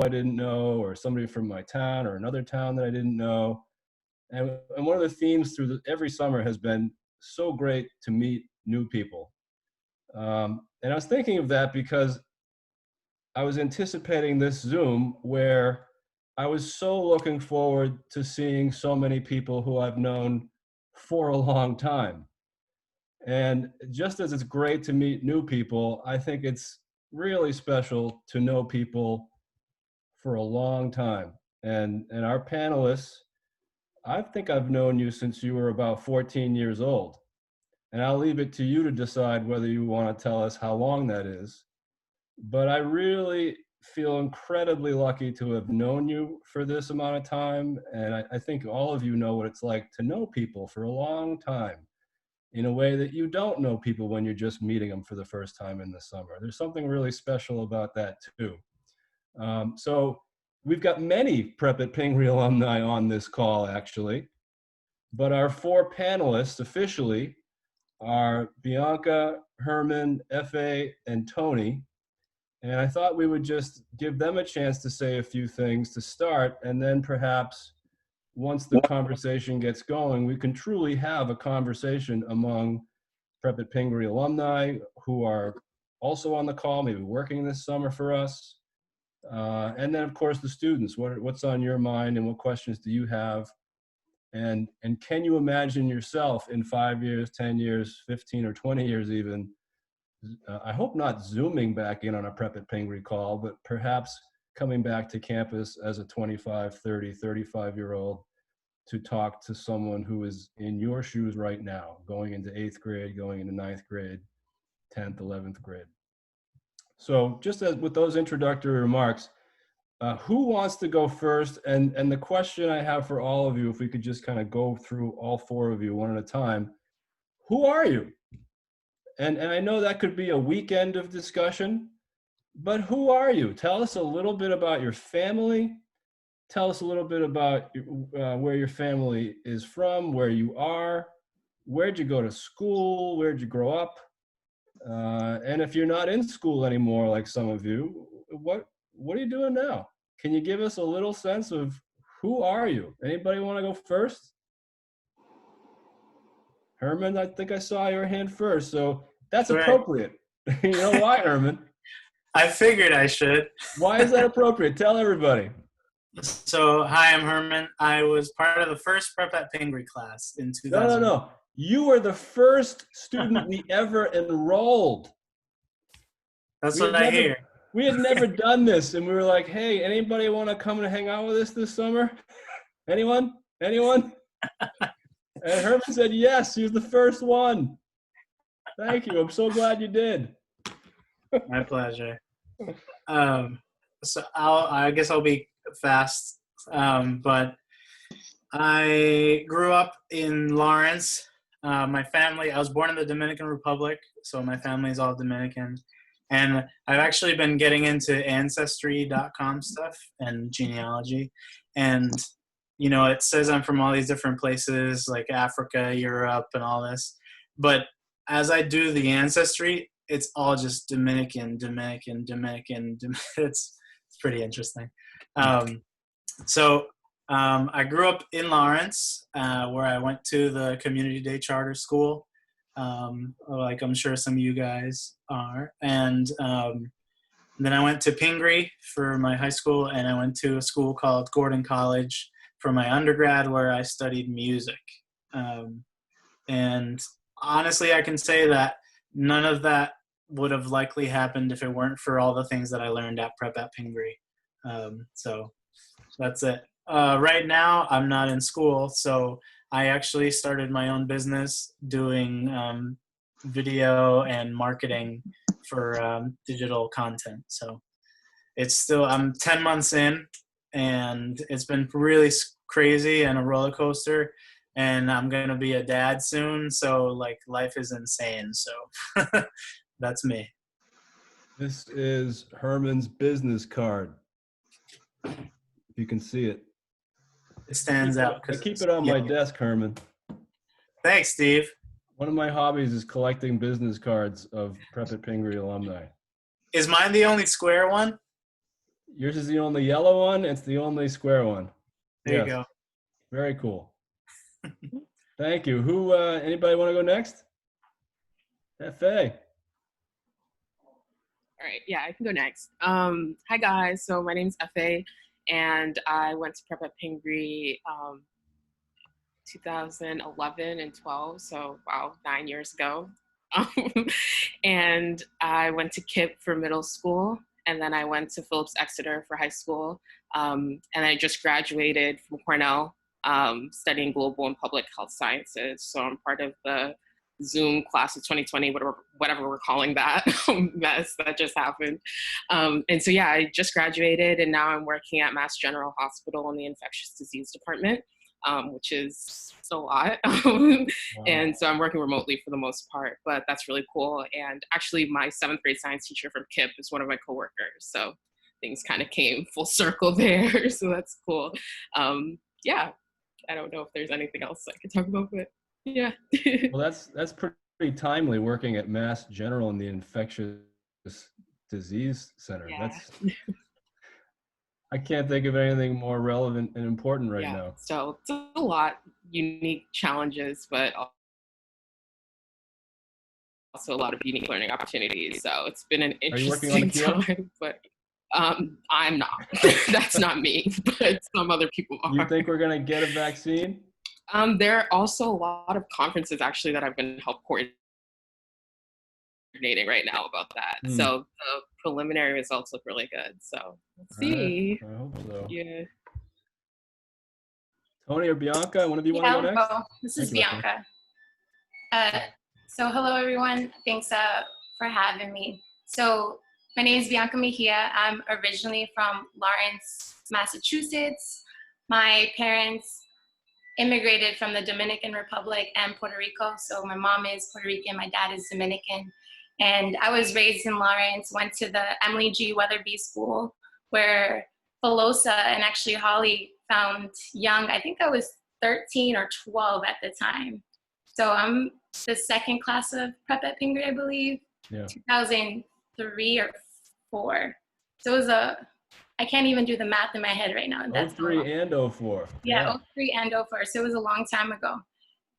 I didn't know, or somebody from my town or another town that I didn't know. And one of the themes through every summer has been so great to meet new people. And I was thinking of that because I was anticipating this Zoom where I was so looking forward to seeing so many people who I've known for a long time. And just as it's great to meet new people, I think it's really special to know people for a long time. And our panelists, I think I've known you since you were about 14 years old. And I'll leave it to you to decide whether you want to tell us how long that is. But I really feel incredibly lucky to have known you for this amount of time. And I think all of you know what it's like to know people for a long time in a way that you don't know people when you're just meeting them for the first time in the summer. There's something really special about that too. So we've got many Prep at Pingree alumni on this call actually, but our four panelists officially are Bianca, Herman, F.A., and Tony. And I thought we would just give them a chance to say a few things to start, and then perhaps once the conversation gets going, we can truly have a conversation among Prep at Pingree alumni who are also on the call, maybe working this summer for us. And then of course the students, what's on your mind and what questions do you have? And can you imagine yourself in 5 years, 10 years, 15 or 20 years even, I hope not Zooming back in on a Prep at Pingree call, but perhaps coming back to campus as a 25, 30, 35-year-old to talk to someone who is in your shoes right now, going into 8th grade, going into 9th grade, 10th, 11th grade. So just as with those introductory remarks, who wants to go first? And the question I have for all of you, if we could just kind of go through all four of you one at a time, who are you? And I know that could be a weekend of discussion, but who are you? Tell us a little bit about your family. Tell us a little bit about where your family is from, where you are, where'd you go to school, where'd you grow up? And if you're not in school anymore, like some of you, what are you doing now? Can you give us a little sense of who are you? Anybody want to go first? Herman, I think I saw your hand first, so that's appropriate. You know why, Herman? I figured I should. Why is that appropriate? Tell everybody. So, hi, I'm Herman. I was part of the first Prep at Pingree class in 2000. No. You were the first student we ever enrolled. That's what I hear. We had never done this, and we were like, hey, anybody want to come and hang out with us this summer? Anyone? And Herman said yes, he was the first one. Thank you. I'm so glad you did. My pleasure. So I guess I'll be fast. But I grew up in Lawrence. My family, I was born in the Dominican Republic, so my family is all Dominican. And I've actually been getting into Ancestry.com stuff and genealogy. And, you know, it says I'm from all these different places like Africa, Europe, and all this. But as I do the Ancestry, it's all just Dominican. It's pretty interesting. So I grew up in Lawrence, where I went to the community day charter school, like I'm sure some of you guys are. And then I went to Pingree for my high school, and I went to a school called Gordon College for my undergrad, where I studied music. And honestly, I can say that none of that would have likely happened if it weren't for all the things that I learned at Prep at Pingree. So that's it. Right now, I'm not in school, so I actually started my own business doing video and marketing for digital content. So it's still, I'm 10 months in, and it's been really crazy and a roller coaster. And I'm going to be a dad soon, so like life is insane. So that's me. This is Herman's business card. You can see it. It stands out. I keep it on my desk, Herman. Thanks, Steve. One of my hobbies is collecting business cards of Prep at Pingree alumni. Is mine the only square one? Yours is the only yellow one. It's the only square one. There you Yes. go. Very cool. Thank you. Who? Anybody want to go next? Fa. All right, yeah, I can go next. Hi guys, so my name's Fa, and I went to prep at Pingree 2011 and 12, so wow, 9 years ago. And I went to KIPP for middle school, and then I went to Phillips Exeter for high school, and I just graduated from Cornell, studying global and public health sciences. So I'm part of the Zoom class of 2020, whatever we're calling that mess that just happened. And so, yeah, I just graduated and now I'm working at Mass General Hospital in the infectious disease department, which is a lot. Wow. And so I'm working remotely for the most part, but that's really cool. And actually my 7th grade science teacher from KIPP is one of my coworkers. So things kind of came full circle there. So that's cool. Yeah, I don't know if there's anything else I could talk about, but yeah. Well, that's pretty timely, working at Mass General in the infectious disease center. Yeah. I can't think of anything more relevant and important right now. So it's a lot unique challenges, but also a lot of unique learning opportunities. So it's been an interesting time, but I'm not. That's not me, but some other people are. You think we're gonna get a vaccine? There are also a lot of conferences actually that I've been help coordinating right now about that. So the preliminary results look really good. So let's see. I hope so. Yeah. Tony or Bianca, one of you want to go next? Oh, this is Bianca. So hello everyone. Thanks for having me. So my name is Bianca Mejia. I'm originally from Lawrence, Massachusetts. My parents immigrated from the Dominican Republic and Puerto Rico. So my mom is Puerto Rican, my dad is Dominican. And I was raised in Lawrence, went to the Emily G. Weatherby School where Filosa and actually Holly found young. I think I was 13 or 12 at the time. So I'm the second class of prep at Pingree, I believe, 2003 or 4. So it was I can't even do the math in my head right now. That's 03 and 04. Yeah, 03 and 04. So it was a long time ago.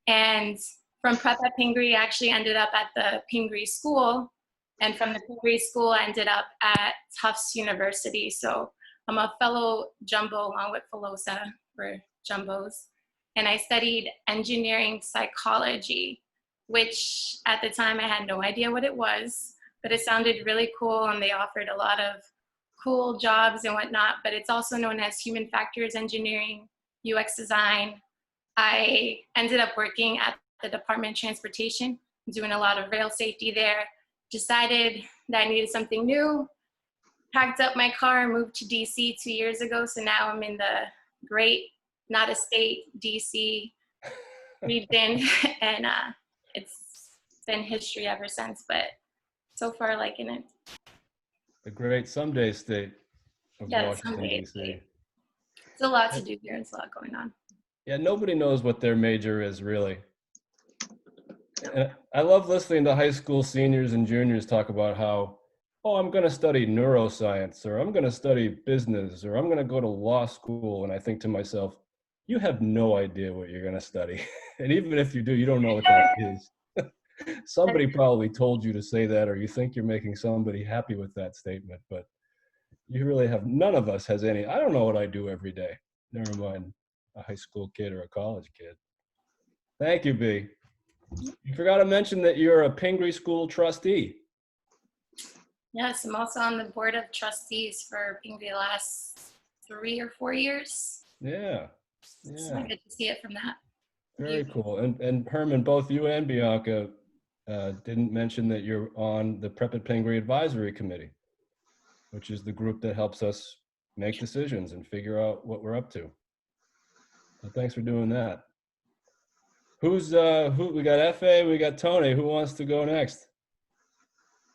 And from prep at Pingree, I actually ended up at the Pingree School. And from the Pingree School, I ended up at Tufts University. So I'm a fellow jumbo along with Filosa. We're jumbos. And I studied engineering psychology, which at the time I had no idea what it was, but it sounded really cool and they offered a lot of cool jobs and whatnot, but it's also known as human factors engineering, UX design. I ended up working at the Department of Transportation, doing a lot of rail safety there, decided that I needed something new, packed up my car, moved to DC 2 years ago. So now I'm in the great, not a state, DC region, and it's been history ever since, but so far liking it. The great someday state of Washington, D.C. It's a lot to do here. It's a lot going on. Yeah, nobody knows what their major is, really. And I love listening to high school seniors and juniors talk about how, oh, I'm going to study neuroscience, or I'm going to study business, or I'm going to go to law school. And I think to myself, you have no idea what you're going to study. And even if you do, you don't know what that is. Somebody probably told you to say that, or you think you're making somebody happy with that statement, but you really have, none of us has any. I don't know what I do every day. Never mind a high school kid or a college kid. Thank you, B. You forgot to mention that you're a Pingree School trustee. Yes, I'm also on the board of trustees for Pingree the last 3 or 4 years. Yeah. So I get to see it from that. Very cool. And Herman, both you and Bianca didn't mention that you're on the Prep at Pingree Advisory Committee, which is the group that helps us make decisions and figure out what we're up to. So thanks for doing that. Who we got FA, we got Tony. Who wants to go next?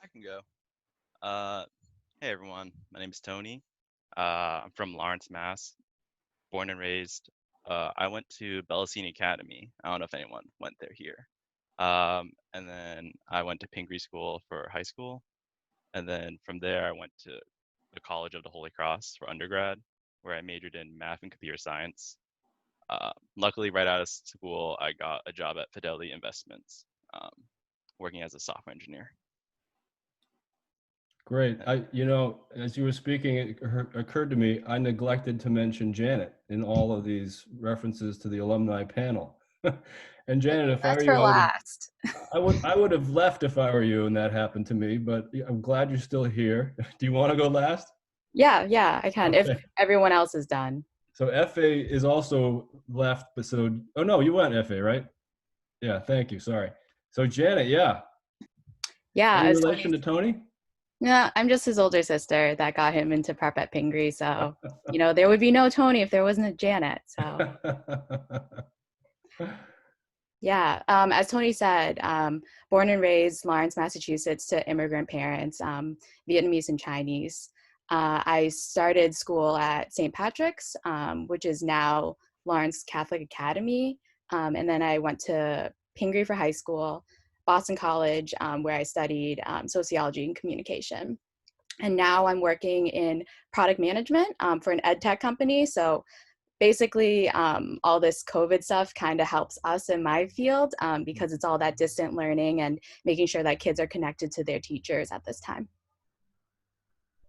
I can go. Hey everyone, my name is Tony. I'm from Lawrence, Mass. Born and raised. I went to Bellassini Academy. I don't know if anyone went there here. And then I went to Pingree School for high school. And then from there I went to the College of the Holy Cross for undergrad, where I majored in math and computer science. Luckily, right out of school, I got a job at Fidelity Investments, working as a software engineer. Great. As you were speaking, it occurred to me, I neglected to mention Janet in all of these references to the alumni panel. And Janet, if I That's were for you, last. I would have left if I were you and that happened to me, but I'm glad you're still here. Do you want to go last? Yeah, I can. If Okay. everyone else is done. So FA is also left, but oh no, you went FA, right? Yeah, thank you, sorry. So Janet, yeah. Yeah, Any as relation Tony, to Tony? yeah, I'm just his older sister that got him into prep at Pingree. So, there would be no Tony if there wasn't a Janet. So, yeah, as Tony said, born and raised Lawrence, Massachusetts to immigrant parents, Vietnamese and Chinese. I started school at St. Patrick's, which is now Lawrence Catholic Academy. And then I went to Pingree for high school, Boston College, where I studied sociology and communication. And now I'm working in product management for an ed tech company. So basically, all this COVID stuff kind of helps us in my field because it's all that distant learning and making sure that kids are connected to their teachers at this time.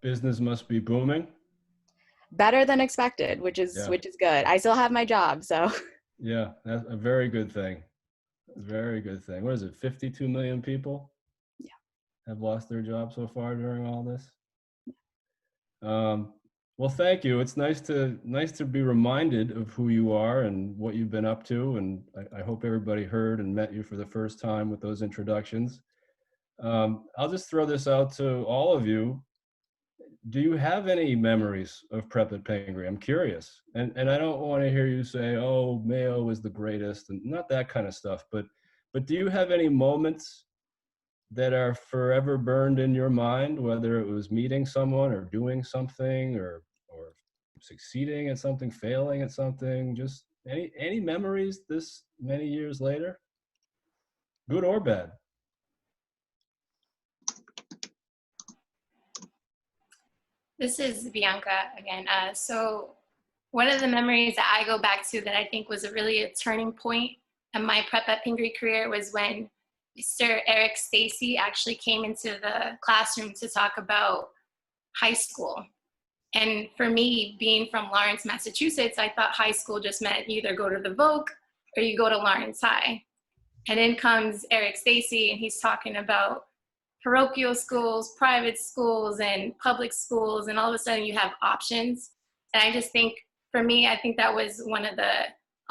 Business must be booming. Better than expected, which is good. I still have my job, so. Yeah, that's a very good thing. Very good thing. What is it? 52 million people have lost their job so far during all this. Well, thank you. It's nice to be reminded of who you are and what you've been up to. And I hope everybody heard and met you for the first time with those introductions. I'll just throw this out to all of you. Do you have any memories of prep at Pingree? I'm curious. And I don't want to hear you say, oh, Mayo is the greatest, and not that kind of stuff. But do you have any moments that are forever burned in your mind, whether it was meeting someone or doing something or succeeding at something, failing at something? Just any memories this many years later? Good or bad? This is Bianca again. So one of the memories that I go back to that I think was really a turning point in my prep at Pingree career was when Mr. Eric Stacy actually came into the classroom to talk about high school. And for me, being from Lawrence, Massachusetts, I thought high school just meant you either go to the Voc or you go to Lawrence High. And in comes Eric Stacy, and he's talking about parochial schools, private schools, and public schools, and all of a sudden you have options. And I just think, for me, I think that was one of the,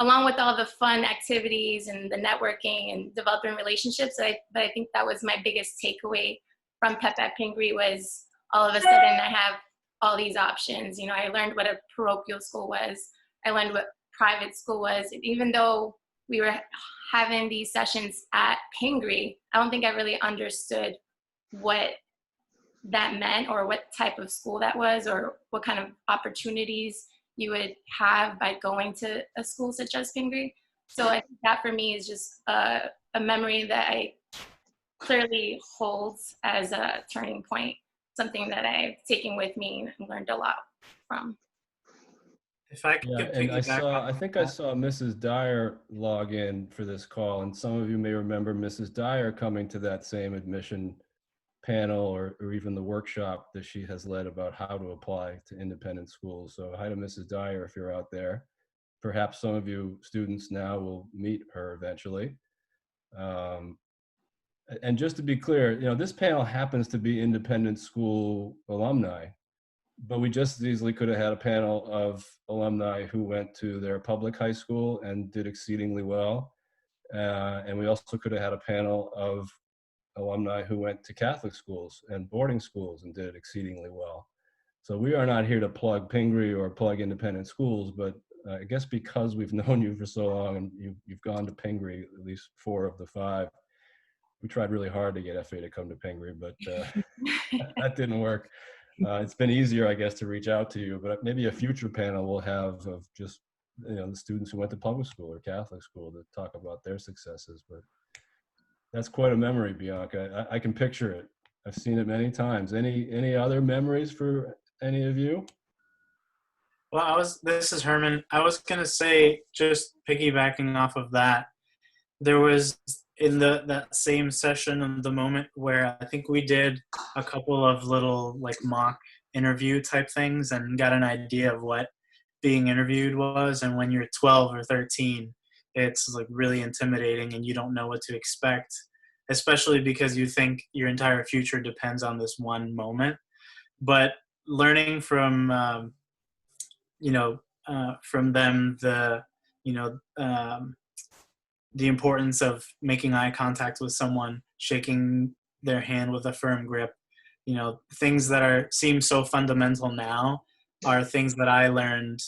along with all the fun activities and the networking and developing relationships, but I think that was my biggest takeaway from Prep at Pingree was all of a sudden I have all these options. I learned what a parochial school was. I learned what private school was. Even though we were having these sessions at Pingree, I don't think I really understood what that meant or what type of school that was or what kind of opportunities you would have by going to a school such as Pingree. So I think that for me is just a memory that I clearly holds as a turning point, something that I've taken with me and learned a lot from. If I could and I piggyback think I saw Mrs. Dyer log in for this call, and some of you may remember Mrs. Dyer coming to that same admission panel or even the workshop that she has led about how to apply to independent schools. So hi to Mrs. Dyer if you're out there. Perhaps some of you students now will meet her eventually. And just to be clear, this panel happens to be independent school alumni, but we just as easily could have had a panel of alumni who went to their public high school and did exceedingly well. And we also could have had a panel of alumni who went to Catholic schools and boarding schools and did exceedingly well. So we are not here to plug Pingree or plug independent schools, but I guess because we've known you for so long and you've gone to Pingree, at least 4 of the 5, we tried really hard to get FA to come to Pingree, but that didn't work. It's been easier, I guess, to reach out to you, but maybe a future panel we'll have of just the students who went to public school or Catholic school to talk about their successes. But that's quite a memory, Bianca. I can picture it. I've seen it many times. Any other memories for Any of you? Well, this is Herman. I was going to say, just piggybacking off of that, there was in that same session of the moment where I think we did a couple of little like mock interview type things and got an idea of what being interviewed was. And when you're 12 or 13, it's like really intimidating and you don't know what to expect, especially because you think your entire future depends on this one moment. But learning from from them the importance of making eye contact with someone, shaking their hand with a firm grip, things that seem so fundamental now are things that I learned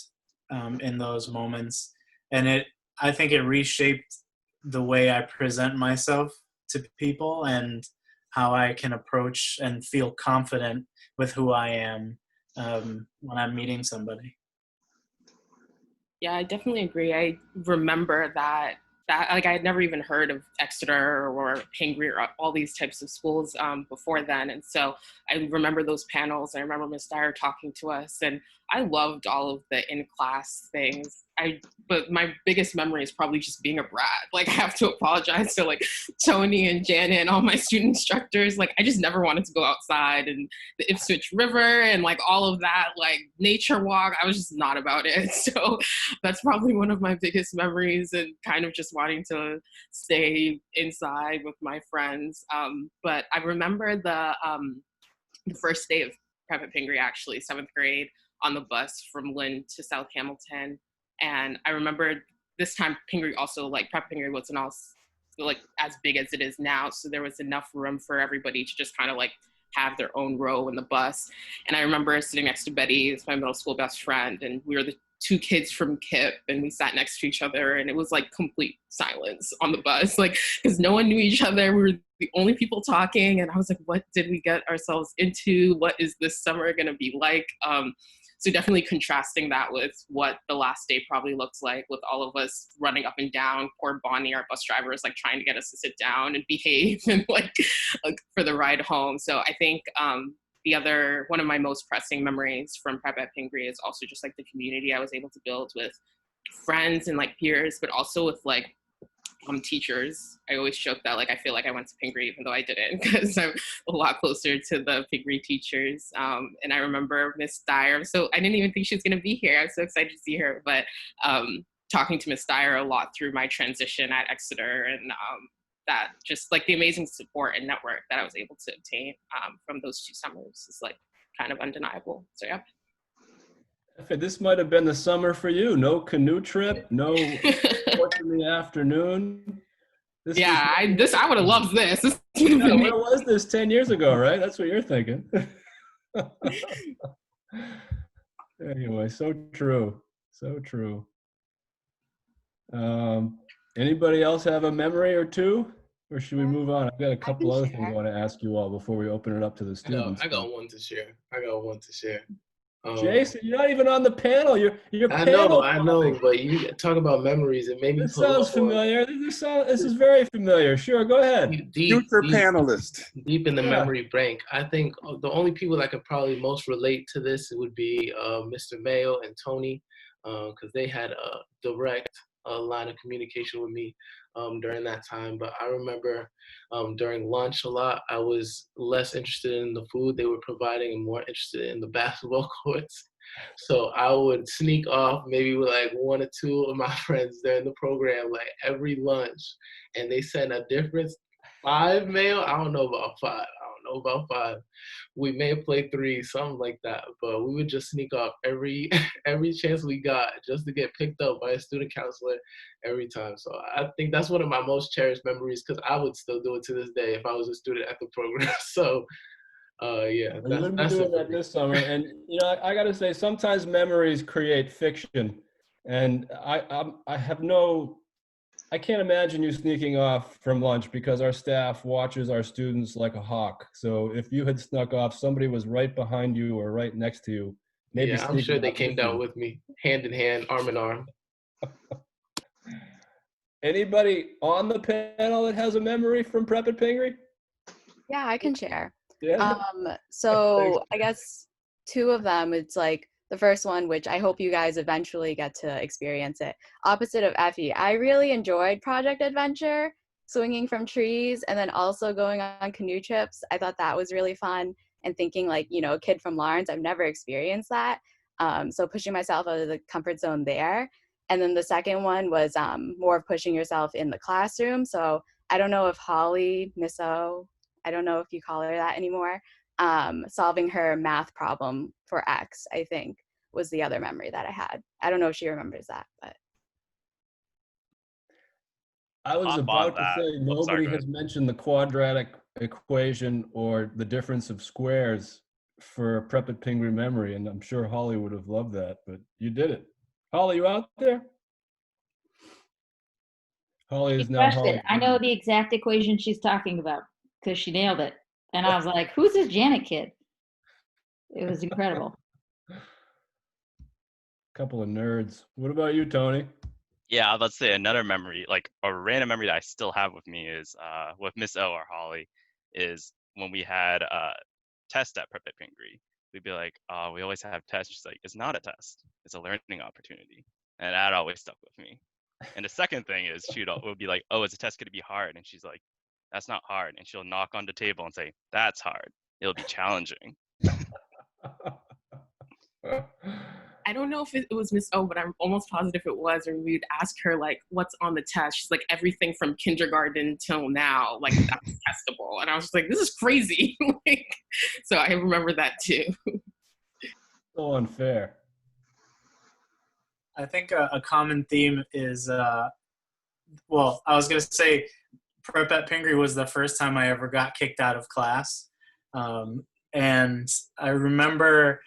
in those moments. And I think it reshaped the way I present myself to people and how I can approach and feel confident with who I am when I'm meeting somebody. Yeah, I definitely agree. I remember that like I had never even heard of Exeter or Pingree or all these types of schools before then. And so I remember those panels. I remember Ms. Dyer talking to us, and I loved all of the in-class things. But my biggest memory is probably just being a brat. Like, I have to apologize to like Tony and Janet and all my student instructors. Like, I just never wanted to go outside and the Ipswich River and like all of that, like nature walk. I was just not about it. So that's probably one of my biggest memories, and kind of just wanting to stay inside with my friends. But I remember the first day of prep at Pingree, actually, 7th grade, on the bus from Lynn to South Hamilton. And I remember this time Pingree also, like prep Pingree wasn't all like as big as it is now. So there was enough room for everybody to just kind of like have their own row in the bus. And I remember sitting next to Betty, who's my middle school best friend, and we were the 2 kids from KIP, and we sat next to each other, and it was like complete silence on the bus, like, because no one knew each other. We were the only people talking, and I was like, what did we get ourselves into? What is this summer gonna be like? So definitely contrasting that with what the last day probably looks like, with all of us running up and down. Poor Bonnie, our bus driver, is like trying to get us to sit down and behave and like for the ride home. So I think one of my most pressing memories from prep at Pingree is also just like the community I was able to build with friends and like peers, but also with like teachers. I always joke that like I feel like I went to Pingree even though I didn't, because I'm a lot closer to the Pingree teachers. And I remember Miss Dyer. So I didn't even think she was going to be here. I was so excited to see her. But talking to Miss Dyer a lot through my transition at Exeter, and that just like the amazing support and network that I was able to obtain from those 2 summers is like kind of undeniable. So yeah. This might have been the summer for you. No canoe trip, no sports in the afternoon. I would have loved this. Where was this 10 years ago, right? That's what you're thinking. Anyway, so true. So true. Anybody else have a memory or two? Or should we move on? I've got a couple other things I want to ask you all before we open it up to the students. I got one to share. Jason, you're not even on the panel. You're I know, but you talk about memories and maybe this sounds familiar. This is very familiar. Sure, go ahead. Future panelist. Deep in the memory bank. I think the only people that could probably most relate to this would be Mr. Mayo and Tony, because they had a direct line of communication with me during that time. But I remember during lunch a lot, I was less interested in the food they were providing and more interested in the basketball courts. So I would sneak off maybe with like 1 or 2 of my friends during the program, like every lunch, and they sent a different 5 mail. I don't know about 5. We may have played 3, something like that, but we would just sneak off every chance we got just to get picked up by a student counselor every time. So I think that's one of my most cherished memories, because I would still do it to this day if I was a student at the program. So yeah, we're going to be doing that this summer. And I got to say, sometimes memories create fiction, and I can't imagine you sneaking off from lunch, because our staff watches our students like a hawk. So if you had snuck off, somebody was right behind you or right next to you. Maybe I'm sure they came down with me, hand in hand, arm in arm. Anybody on the panel that has a memory from prep at Pingree? Yeah, I can share. Yeah. So I guess two of them, it's like the first one, which I hope you guys eventually get to experience it. Opposite of Effie, I really enjoyed Project Adventure, swinging from trees, and then also going on canoe trips. I thought that was really fun. And thinking like, you know, a kid from Lawrence, I've never experienced that. So pushing myself out of the comfort zone there. And then the second one was more of pushing yourself in the classroom. So I don't know if Holly, Miss O, I don't know if you call her that anymore, solving her math problem for X, I think, was the other memory that I had. I don't know if she remembers that, but. I was On about to that. say, Oh, sorry, nobody go has ahead. mentioned the quadratic equation or the difference of squares for Prep at Pingree memory, and I'm sure Holly would have loved that, but you did it. Holly, you out there? Holly She is now crushed it. Holly. I know the exact equation she's talking about because she nailed it. And I was like, who's this Janet kid? It was incredible. Couple of nerds. What about you, Tony? Yeah, I was about to say another memory, like a random memory that I still have with me is with Miss O or Holly, is when we had test at Prep at Pingree. We'd be like, we always have tests. She's like, it's not a test, it's a learning opportunity. And that always stuck with me. And the second thing is she would be like, oh, is the test going to be hard? And she's like, that's not hard. And she'll knock on the table and say, that's hard. It'll be challenging. I don't know if it was Miss O, but I'm almost positive it was. Or we'd ask her like, "What's on the test?" She's like, "Everything from kindergarten till now, like that's testable." And I was just like, "This is crazy." Like, so I remember that too. So unfair. I think a common theme is, well, I was going to say Prep at Pingree was the first time I ever got kicked out of class. And I remember,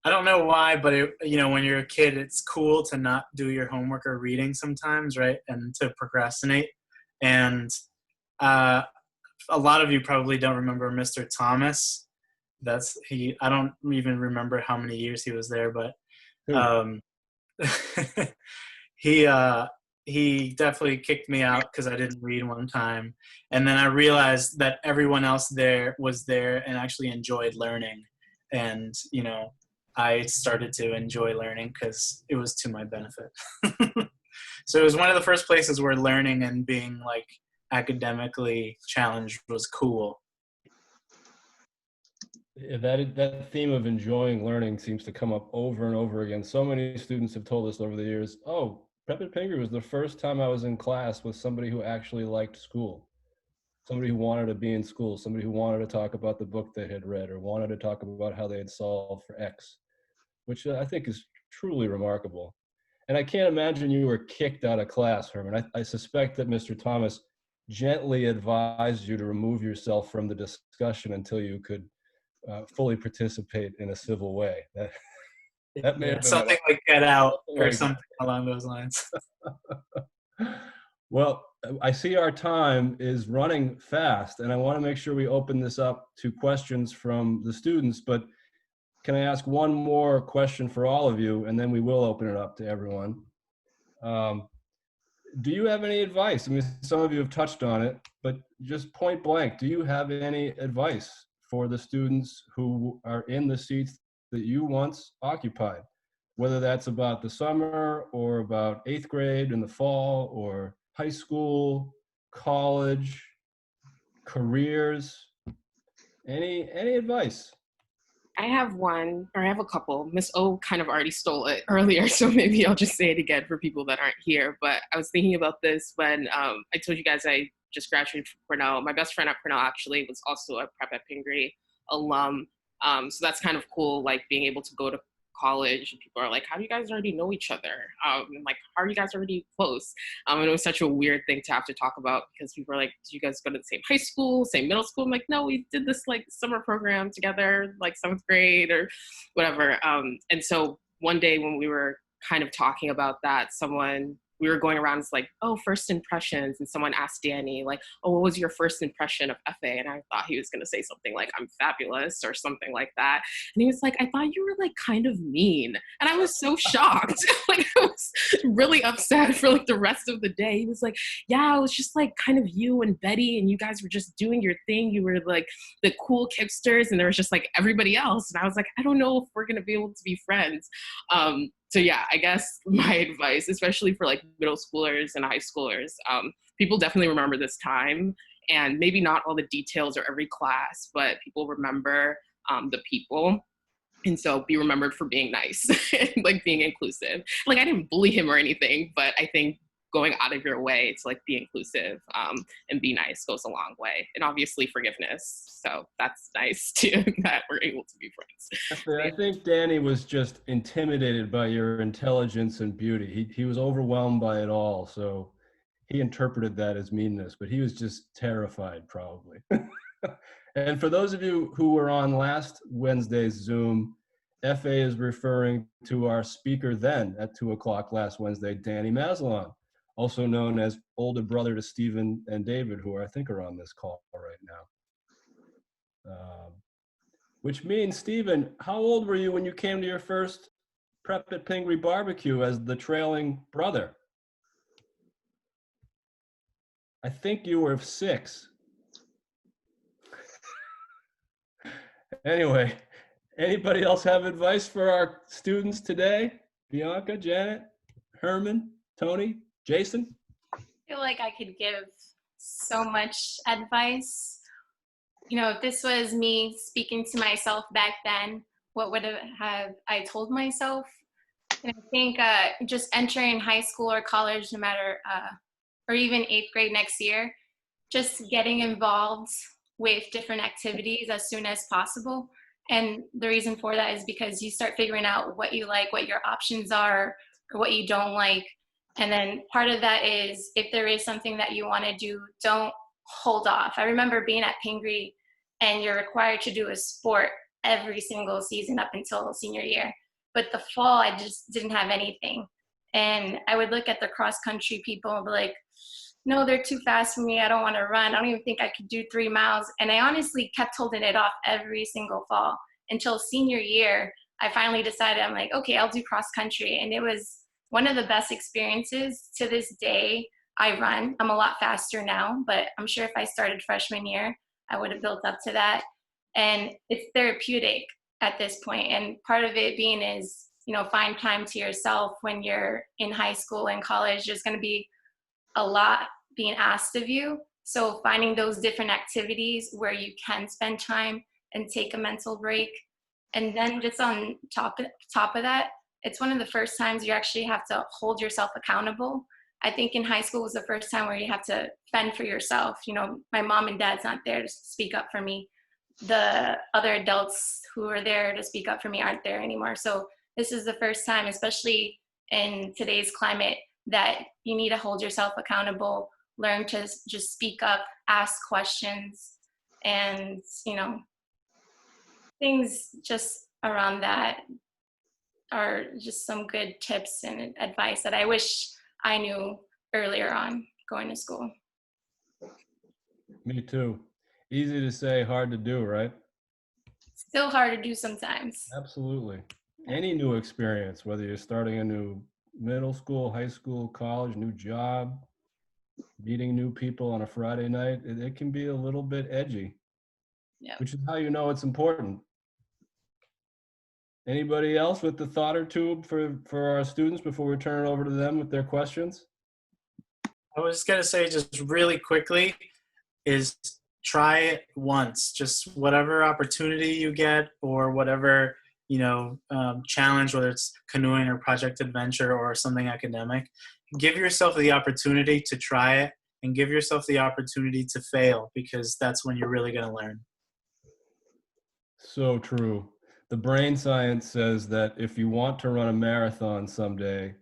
I don't know why, but you know, when you're a kid, it's cool to not do your homework or reading sometimes, right? And to procrastinate. And a lot of you probably don't remember Mr. Thomas. I don't even remember how many years he was there, but he definitely kicked me out because I didn't read one time. And then I realized that everyone else there was there and actually enjoyed learning. And, you know, I started to enjoy learning because it was to my benefit. So it was one of the first places where learning and being like academically challenged was cool. Yeah, that theme of enjoying learning seems to come up over and over again. So many students have told us over the years, oh, Prep at Pingree was the first time I was in class with somebody who actually liked school, somebody who wanted to be in school, somebody who wanted to talk about the book they had read or wanted to talk about how they had solved for X, which I think is truly remarkable. And I can't imagine you were kicked out of class, Herman. I suspect that Mr. Thomas gently advised you to remove yourself from the discussion until you could fully participate in a civil way. That may have been something like Get Out or something along those lines. Well, I see our time is running fast, and I want to make sure we open this up to questions from the students, but can I ask one more question for all of you, and then we will open it up to everyone. Do you have any advice? I mean, some of you have touched on it, but just point blank, do you have any advice for the students who are in the seats that you once occupied? Whether that's about the summer or about 8th grade in the fall or high school, college, careers, any advice? I have one, or I have a couple. Miss O kind of already stole it earlier, so maybe I'll just say it again for people that aren't here. But I was thinking about this when I told you guys I just graduated from Cornell. My best friend at Cornell actually was also a Prep at Pingree alum. So that's kind of cool, like being able to go to college and people are like, how do you guys already know each other? And like, how are you guys already close? And it was such a weird thing to have to talk about because people were like, did you guys go to the same high school, same middle school? I'm like, no, we did this like summer program together, like 7th grade or whatever. And so one day when we were kind of talking about that, someone we were going around, it's like, oh, first impressions. And someone asked Danny, like, oh, what was your first impression of FA? And I thought he was going to say something like, I'm fabulous or something like that. And he was like, I thought you were like kind of mean. And I was so shocked. Like, I was really upset for like the rest of the day. He was like, yeah, it was just like kind of you and Betty, and you guys were just doing your thing. You were like the cool Kipsters, and there was just like everybody else. And I was like, I don't know if we're going to be able to be friends. So yeah, I guess my advice, especially for like middle schoolers and high schoolers, people definitely remember this time, and maybe not all the details or every class, but people remember the people. And so be remembered for being nice, and like being inclusive. Like I didn't bully him or anything, but I think going out of your way to like be inclusive and be nice goes a long way. And obviously forgiveness. So that's nice too, that we're able to be friends. I think Danny was just intimidated by your intelligence and beauty. He was overwhelmed by it all. So he interpreted that as meanness, but he was just terrified probably. And for those of you who were on last Wednesday's Zoom, FA is referring to our speaker then at 2 o'clock last Wednesday, Danny Maslon, also known as older brother to Stephen and David, who I think are on this call right now. Which means, Stephen, how old were you when you came to your first Prep at Pingree barbecue as the trailing brother? I think you were 6. Anyway, anybody else have advice for our students today? Bianca, Janet, Herman, Tony, Jason? I feel like I could give so much advice. You know, if this was me speaking to myself back then, what would have I told myself? And I think just entering high school or college, no matter, or even 8th grade next year, just getting involved with different activities as soon as possible. And the reason for that is because you start figuring out what you like, what your options are, or what you don't like. And then part of that is if there is something that you want to do, don't hold off. I remember being at Pingree and you're required to do a sport every single season up until senior year. But the fall, I just didn't have anything. And I would look at the cross country people and be like, no, they're too fast for me. I don't want to run. I don't even think I could do 3 miles. And I honestly kept holding it off every single fall until senior year. I finally decided, I'm like, okay, I'll do cross country. And it was one of the best experiences. To this day, I run. I'm a lot faster now, but I'm sure if I started freshman year, I would have built up to that. And it's therapeutic at this point. And part of it being is, you know, find time to yourself when you're in high school and college. There's going to be a lot being asked of you. So finding those different activities where you can spend time and take a mental break. And then just on top of that, it's one of the first times you actually have to hold yourself accountable. I think in high school was the first time where you have to fend for yourself. You know, my mom and dad's not there to speak up for me. The other adults who are there to speak up for me aren't there anymore. So this is the first time, especially in today's climate, that you need to hold yourself accountable, learn to just speak up, ask questions, and, you know, things just around that are just some good tips and advice that I wish I knew earlier on going to school. Me too. Easy to say, hard to do, right? Still hard to do sometimes. Absolutely. Any new experience, whether you're starting a new middle school, high school, college, new job, meeting new people on a Friday night, it can be a little bit edgy. Yeah. Which is how you know it's important. Anybody else with the thought or two for our students before we turn it over to them with their questions? I was just going to say just really quickly is try it once. Just whatever opportunity you get or whatever, you know, challenge, whether it's canoeing or project adventure or something academic, give yourself the opportunity to try it and give yourself the opportunity to fail, because that's when you're really going to learn. So true. The brain science says that if you want to run a marathon someday,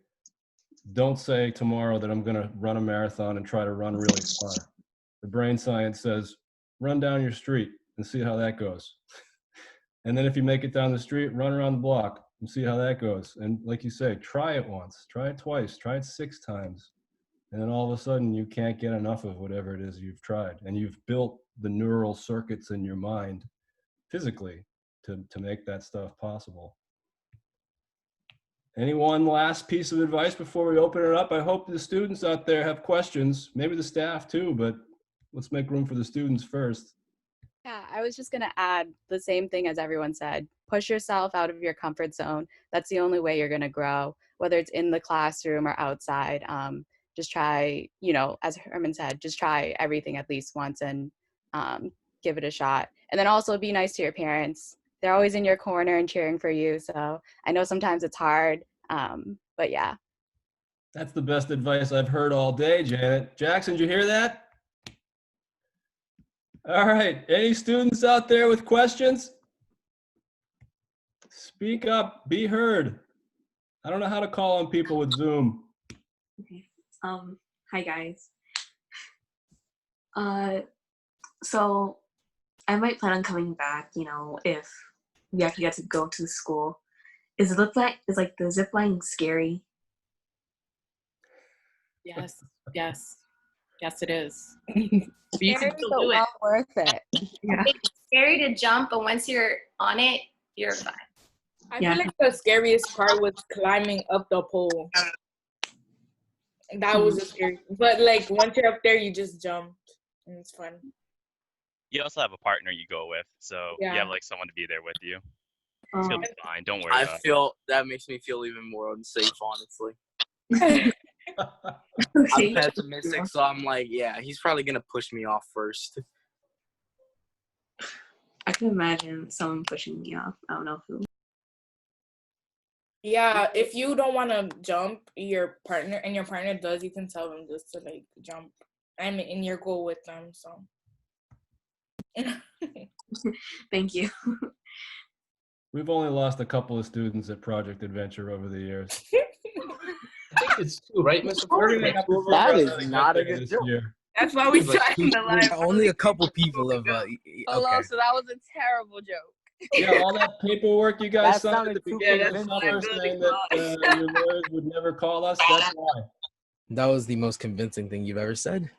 don't say tomorrow that I'm going to run a marathon and try to run really far. The brain science says, run down your street and see how that goes. And then if you make it down the street, run around the block and see how that goes. And like you say, try it once, try it twice, try it 6 times. And then all of a sudden you can't get enough of whatever it is you've tried. And you've built the neural circuits in your mind physically to make that stuff possible. Any one last piece of advice before we open it up? I hope the students out there have questions, maybe the staff too, but let's make room for the students first. Yeah, I was just going to add the same thing as everyone said. Push yourself out of your comfort zone. That's the only way you're going to grow, whether it's in the classroom or outside. Just try, you know, as Herman said, just try everything at least once and give it a shot. And then also be nice to your parents. They're always in your corner and cheering for you. So I know sometimes it's hard, but yeah. That's the best advice I've heard all day, Janet. Jackson, did you hear that? All right, any students out there with questions? Speak up, be heard. I don't know how to call on people with Zoom. Okay. Hi guys. So I might plan on coming back, you know, if we actually get to go to the school. Is like the zip line scary? Yes, yes, yes, it is. You can still do it. Worth it. Yeah. It's scary to jump, but once you're on it, you're fine. I feel like the scariest part was climbing up the pole. That was a scary, but like once you're up there, you just jumped, and it's fun. You also have a partner you go with, so you have like someone to be there with you. You'll be fine. Don't worry. I feel that makes me feel even more unsafe, honestly. I'm pessimistic, so I'm like, yeah, he's probably gonna push me off first. I can imagine someone pushing me off. I don't know who. Yeah, if you don't want to jump, your partner does, you can tell them just to like jump. I mean, and you're cool with them, so. Thank you. We've only lost a couple of students at Project Adventure over the years. I think it's 2, right, Mr. That is not a good joke. That's why we trying to live. Only a couple people have. Hello, Okay. so that was a terrible joke. Yeah, all that paperwork you guys That signed at the beginning of the summer saying that your lawyers would never call us, that's why. That was the most convincing thing you've ever said.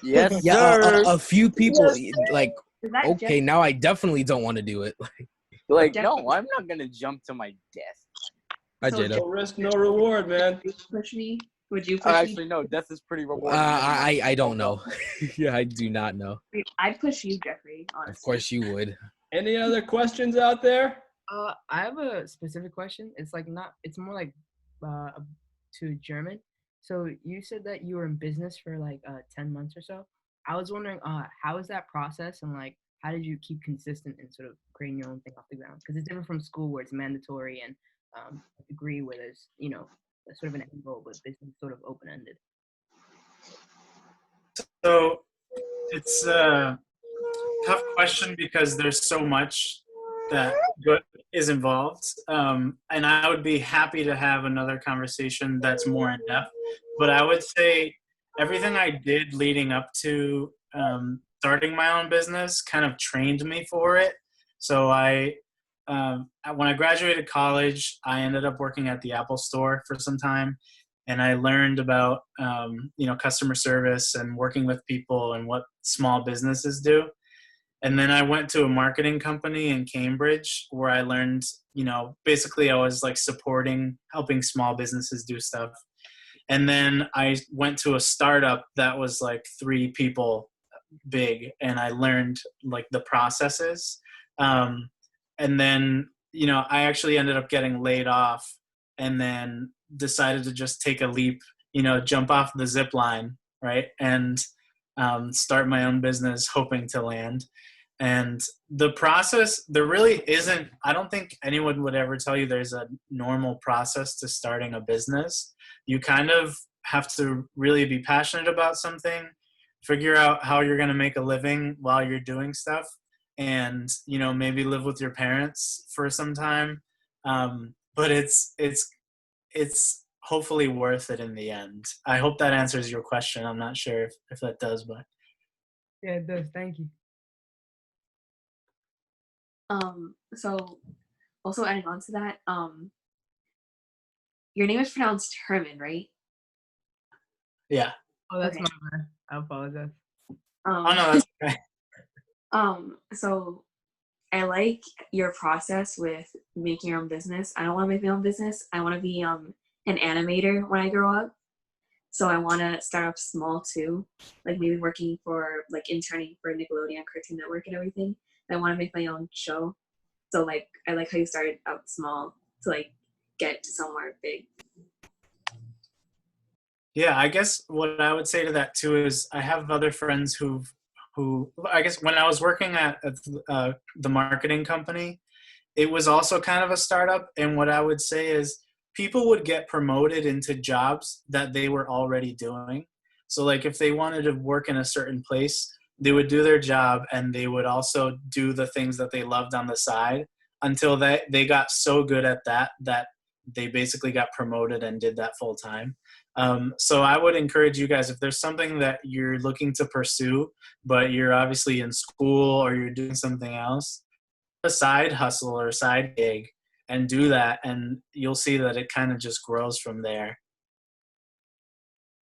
Yes, Yeah, sir. a few people like. Is that Okay, now I definitely don't want to do it. Like, no, I'm not gonna jump to my death. Hi, So Jada. No risk, no reward, man. Would you push me? Would you push me? Actually, no, death is pretty rewarding. I don't know. Yeah, I do not know. I'd push you, Jeffrey, honestly. Of course you would. Any other questions out there? I have a specific question. It's like it's more like to German. So you said that you were in business for like 10 months or so. I was wondering, how is that process, and like how did you keep consistent in sort of creating your own thing off the ground? Because it's different from school where it's mandatory and a degree where there's, you know, sort of an end goal, but business is sort of open-ended. So it's a tough question because there's so much that is involved. And I would be happy to have another conversation that's more in depth. But I would say everything I did leading up to starting my own business kind of trained me for it. So when I graduated college, I ended up working at the Apple Store for some time, and I learned about customer service and working with people and what small businesses do. And then I went to a marketing company in Cambridge where I learned, basically I was like helping small businesses do stuff. And then I went to a startup that was like 3 people big, and I learned like the processes. And then, I actually ended up getting laid off and then decided to just take a leap, jump off the zip line, right? And start my own business hoping to land. And the process, there really isn't, I don't think anyone would ever tell you there's a normal process to starting a business. You kind of have to really be passionate about something, figure out how you're going to make a living while you're doing stuff, and maybe live with your parents for some time, but it's hopefully worth it in the end. I hope that answers your question. I'm not sure if that does, but Yeah, it does. Thank you. So also adding on to that, your name is pronounced Herman, right? Yeah. Oh, that's Okay. my bad. I apologize. Oh no, that's okay. So I like your process with making your own business. I don't want to make my own business. I want to be an animator when I grow up. So I want to start off small too, like maybe working for like interning for Nickelodeon, Cartoon Network, and everything. I want to make my own show. So like I like how you started out small to like get to somewhere big. Yeah, I guess what I would say to that too is I have other friends who I guess when I was working at the marketing company, it was also kind of a startup. And what I would say is people would get promoted into jobs that they were already doing. So like if they wanted to work in a certain place, they would do their job and they would also do the things that they loved on the side until they got so good at that they basically got promoted and did that full time. So I would encourage you guys, if there's something that you're looking to pursue, but you're obviously in school or you're doing something else, a side hustle or side gig and do that, and you'll see that it kind of just grows from there.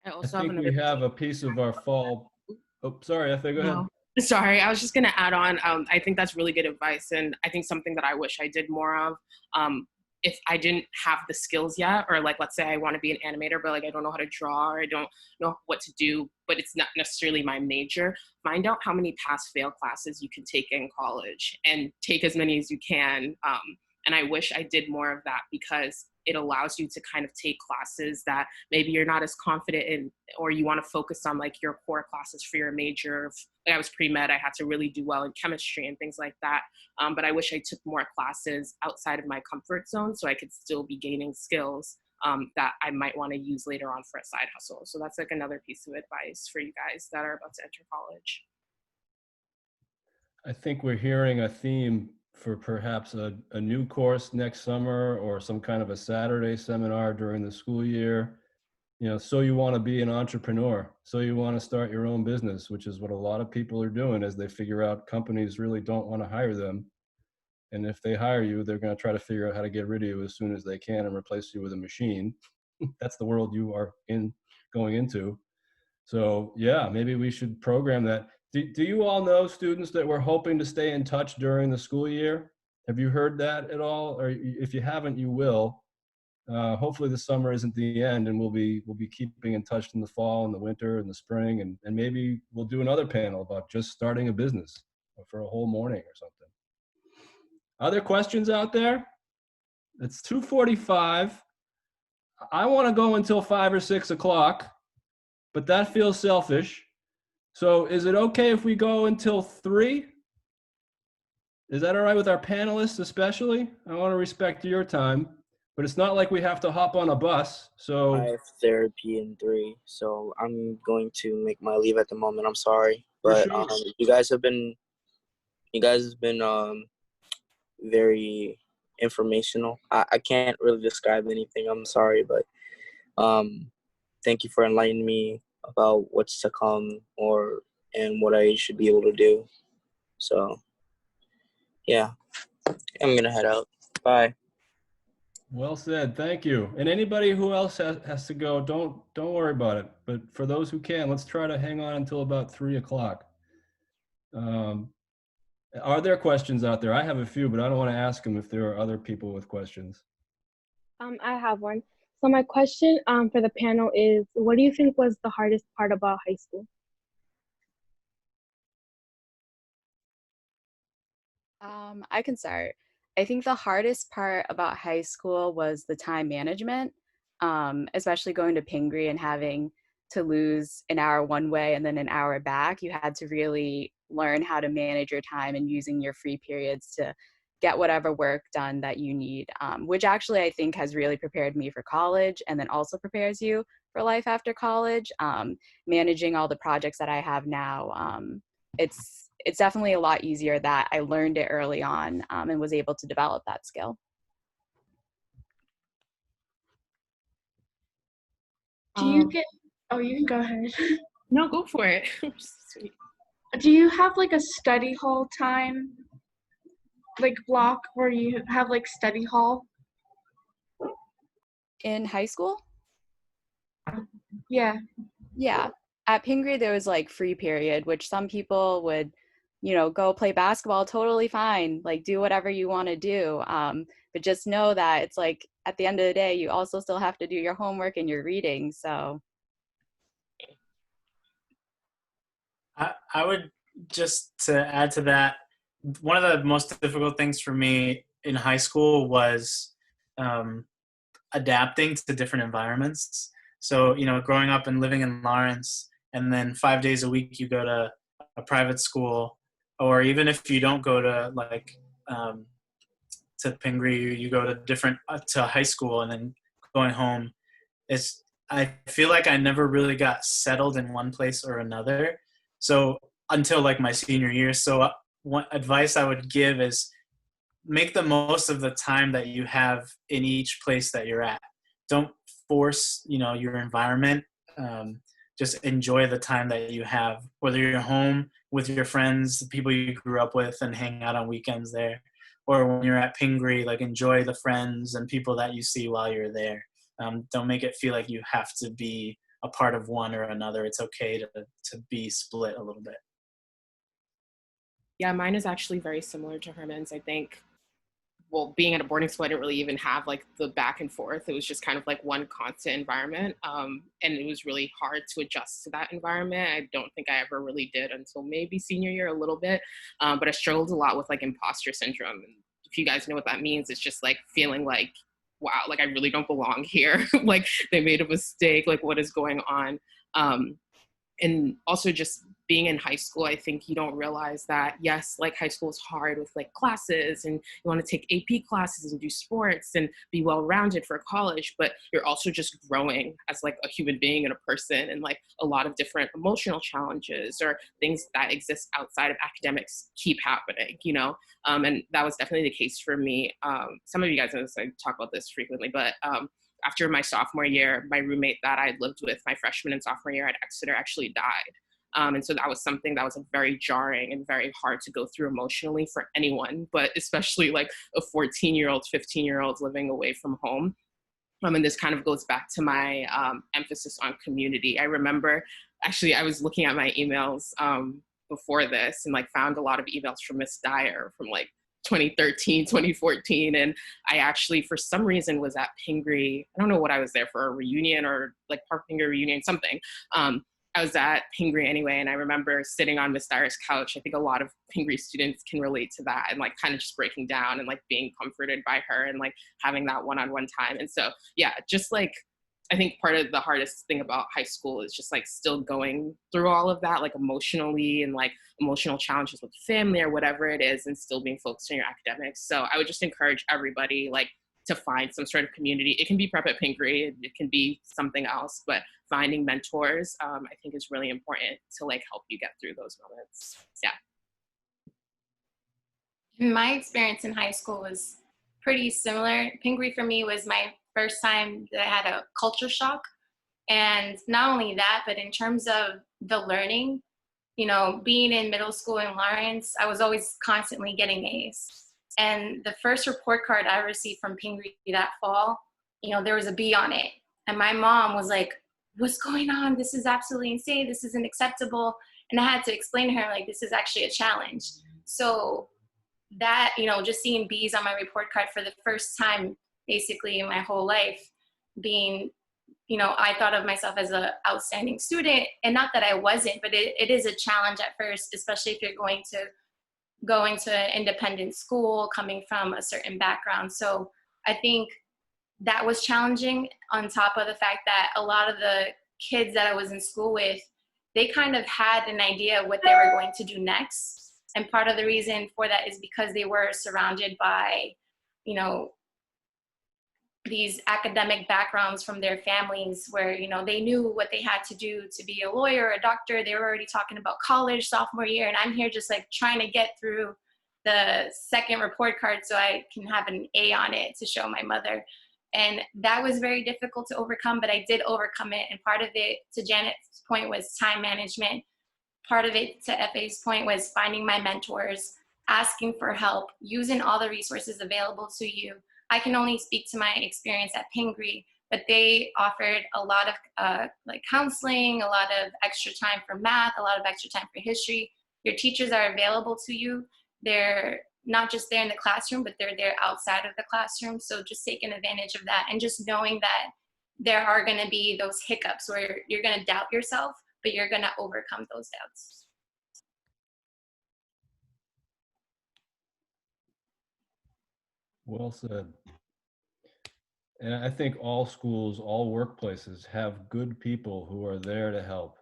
I think we have a piece of our fall. Oh, sorry, Effie, go ahead. No. Sorry, I was just going to add on. I think that's really good advice. And I think something that I wish I did more of, if I didn't have the skills yet, or like, let's say I want to be an animator, but like, I don't know how to draw or I don't know what to do, but it's not necessarily my major, find out how many pass-fail classes you can take in college and take as many as you can. And I wish I did more of that because it allows you to kind of take classes that maybe you're not as confident in, or you want to focus on like your core classes for your major. Like I was pre-med, I had to really do well in chemistry and things like that. But I wish I took more classes outside of my comfort zone so I could still be gaining skills that I might want to use later on for a side hustle. So that's like another piece of advice for you guys that are about to enter college. I think we're hearing a theme for perhaps a new course next summer or some kind of a Saturday seminar during the school year. You know, so you want to be an entrepreneur, so you want to start your own business, which is what a lot of people are doing as they figure out companies really don't want to hire them. And if they hire you, they're going to try to figure out how to get rid of you as soon as they can and replace you with a machine. That's the world you are going into. So yeah, maybe we should program that. Do you all know students that were hoping to stay in touch during the school year? Have you heard that at all? Or if you haven't, you will. Hopefully the summer isn't the end, and we'll be keeping in touch in the fall and the winter and the spring, and maybe we'll do another panel about just starting a business for a whole morning or something. Other questions out there? It's 2:45. I want to go until 5 or 6 o'clock, but that feels selfish. So is it okay if we go until 3? Is that all right with our panelists especially? I want to respect your time, but it's not like we have to hop on a bus. So I have therapy in 3, so I'm going to make my leave at the moment. I'm sorry, but sure. you guys have been very informational. I can't really describe anything. I'm sorry, but thank you for enlightening me about what's to come and what I should be able to do. So yeah, I'm gonna head out. Bye. Well said. Thank you. And anybody who else has to go, don't worry about it. But for those who can, let's try to hang on until about 3 o'clock. Are there questions out there? I have a few, but I don't want to ask them if there are other people with questions. I have one. So my question for the panel is, what do you think was the hardest part about high school? I can start. I think the hardest part about high school was the time management, especially going to Pingree and having to lose an hour one way and then an hour back. You had to really learn how to manage your time and using your free periods to get whatever work done that you need, which actually I think has really prepared me for college and then also prepares you for life after college. Managing all the projects that I have now, it's definitely a lot easier that I learned it early on and was able to develop that skill. Do you get, oh, you can go ahead. No, go for it. Sweet. Do you have like a study hall time? like block where you have like study hall? In high school? Yeah. Yeah. At Pingree, there was like free period, which some people would, go play basketball totally fine, like do whatever you want to do. But just know that it's like at the end of the day, you also still have to do your homework and your reading. So I would just to add to that, one of the most difficult things for me in high school was adapting to different environments. So, growing up and living in Lawrence, and then 5 days a week you go to a private school, or even if you don't go to to Pingree, you go to to high school, and then going home. I feel like I never really got settled in one place or another. So until like my senior year. So one advice I would give is make the most of the time that you have in each place that you're at. Don't force, your environment. Just enjoy the time that you have, whether you're home with your friends, the people you grew up with, and hang out on weekends there, or when you're at Pingree, like enjoy the friends and people that you see while you're there. Don't make it feel like you have to be a part of one or another. It's okay to be split a little bit. Yeah, mine is actually very similar to Herman's. I think, well, being at a boarding school, I didn't really even have like the back and forth. It was just kind of like one constant environment. And it was really hard to adjust to that environment. I don't think I ever really did until maybe senior year a little bit. But I struggled a lot with like imposter syndrome. And if you guys know what that means, it's just like feeling like, wow, like I really don't belong here. Like they made a mistake, like what is going on? And also just being in high school, I think you don't realize that, yes, like high school is hard with like classes and you want to take AP classes and do sports and be well-rounded for college, but you're also just growing as like a human being and a person, and like a lot of different emotional challenges or things that exist outside of academics keep happening, and that was definitely the case for me. Some of you guys know this, I talk about this frequently, but after my sophomore year, my roommate that I lived with my freshman and sophomore year at Exeter actually died. And so that was something that was very jarring and very hard to go through emotionally for anyone, but especially like a 14-year-old, 15-year-old living away from home. And this kind of goes back to my emphasis on community. I remember, actually, I was looking at my emails before this and like found a lot of emails from Miss Dyer from like 2013, 2014. And I actually, for some reason, was at Pingree. I don't know what I was there for, a reunion or like Park Pingree reunion, something. I was at Pingree anyway, and I remember sitting on Miss Dyer's couch. I think a lot of Pingree students can relate to that, and like kind of just breaking down and like being comforted by her and like having that one-on-one time. And so, yeah, just like, I think part of the hardest thing about high school is just like still going through all of that, like emotionally and like emotional challenges with family or whatever it is, and still being focused on your academics. So I would just encourage everybody like to find some sort of community. It can be prep at Pingree, it can be something else, but finding mentors, I think is really important to like help you get through those moments. Yeah. My experience in high school was pretty similar. Pingree for me was my first time that I had a culture shock. And not only that, but in terms of the learning, being in middle school in Lawrence, I was always constantly getting A's. And the first report card I received from Pingree that fall, there was a B on it. And my mom was like, what's going on? This is absolutely insane. This isn't acceptable. And I had to explain to her, like, this is actually a challenge. So that, just seeing B's on my report card for the first time, basically in my whole life, being, I thought of myself as an outstanding student, and not that I wasn't, but it is a challenge at first, especially if you're going to an independent school, coming from a certain background. So I think that was challenging, on top of the fact that a lot of the kids that I was in school with, they kind of had an idea of what they were going to do next. And part of the reason for that is because they were surrounded by, these academic backgrounds from their families where, they knew what they had to do to be a lawyer or a doctor. They were already talking about college sophomore year. And I'm here just like trying to get through the second report card so I can have an A on it to show my mother. And that was very difficult to overcome, but I did overcome it. And part of it, to Janet's point, was time management. Part of it, to FA's point, was finding my mentors, asking for help, using all the resources available to you. I can only speak to my experience at Pingree, but they offered a lot of like counseling, a lot of extra time for math, a lot of extra time for history. Your teachers are available to you. They're not just there in the classroom, but they're there outside of the classroom. So just taking advantage of that and just knowing that there are going to be those hiccups where you're going to doubt yourself, but you're going to overcome those doubts. Well said. And I think all schools, all workplaces have good people who are there to help,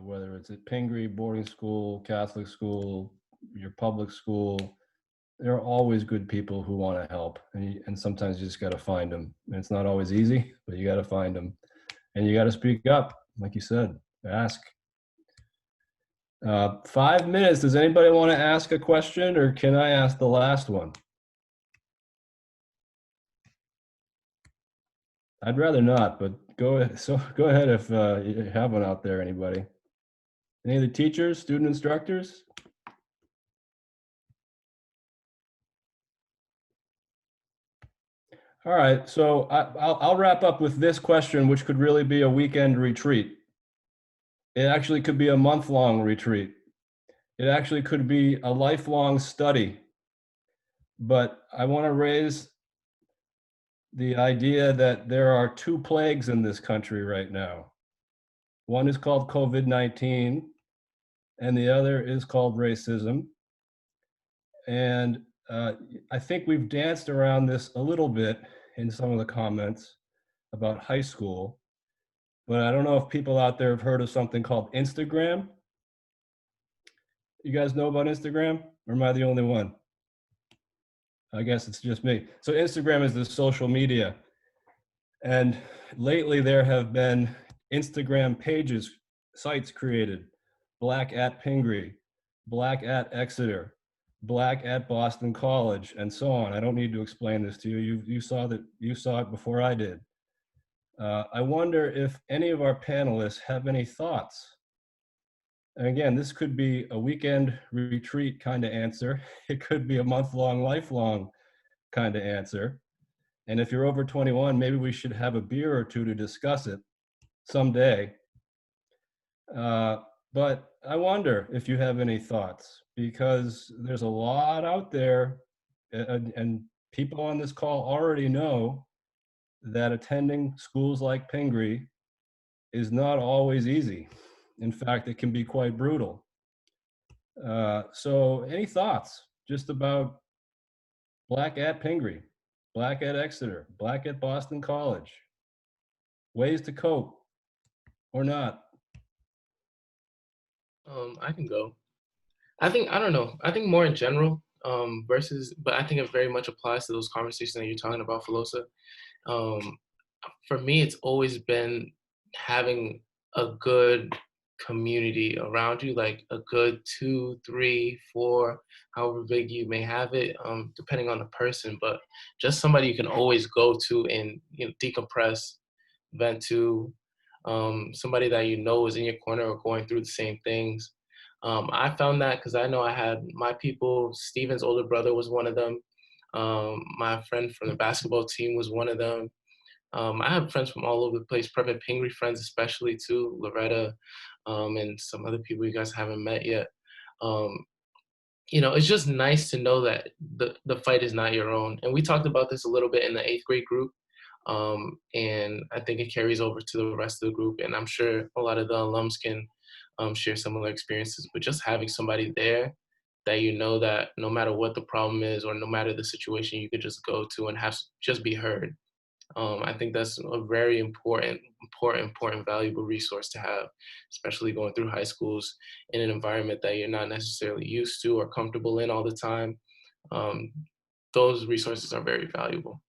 whether it's at Pingree, boarding school, Catholic school, your public school. There are always good people who want to help. And sometimes you just got to find them. And it's not always easy, but you got to find them. And you got to speak up, like you said, ask. 5 minutes. Does anybody want to ask a question, or can I ask the last one? I'd rather not, but go ahead. So go ahead if you have one out there, anybody. Any of the teachers, student instructors? All right, so I'll wrap up with this question, which could really be a weekend retreat. It actually could be a month-long retreat. It actually could be a lifelong study. But I want to raise the idea that there are two plagues in this country right now. One is called COVID-19, and the other is called racism. And I think we've danced around this a little bit in some of the comments about high school, but I don't know if people out there have heard of something called Instagram. You guys know about Instagram, or am I the only one? I guess it's just me. So Instagram is the social media. And lately there have been Instagram pages, sites created, Black at Pingree, Black at Exeter, Black at Boston College, and so on. I don't need to explain this to you. You saw it before I did. I wonder if any of our panelists have any thoughts. And again, this could be a weekend retreat kind of answer. It could be a month-long, lifelong kind of answer. And if you're over 21, maybe we should have a beer or two to discuss it someday. But I wonder if you have any thoughts, because there's a lot out there, and people on this call already know that attending schools like Pingree is not always easy. In fact, it can be quite brutal. So any thoughts just about Black at Pingree, Black at Exeter, Black at Boston College, ways to cope or not? I can go. I don't know. I think more in general, but I think it very much applies to those conversations that you're talking about, Filosa. For me, it's always been having a good community around you, like a good 2, 3, 4, however big you may have it, depending on the person, but just somebody you can always go to and decompress, vent to, somebody that is in your corner or going through the same things. I found that because I know I had my people. Steven's older brother was one of them. My friend from the basketball team was one of them. I have friends from all over the place, Prep at Pingree friends especially too, Loretta, and some other people you guys haven't met yet. It's just nice to know that the fight is not your own. And we talked about this a little bit in the 8th grade group. And I think it carries over to the rest of the group. And I'm sure a lot of the alums can share similar experiences, but just having somebody there that that no matter what the problem is or no matter the situation, you could just go to and just be heard. I think that's a very important, valuable resource to have, especially going through high schools in an environment that you're not necessarily used to or comfortable in all the time. Those resources are very valuable.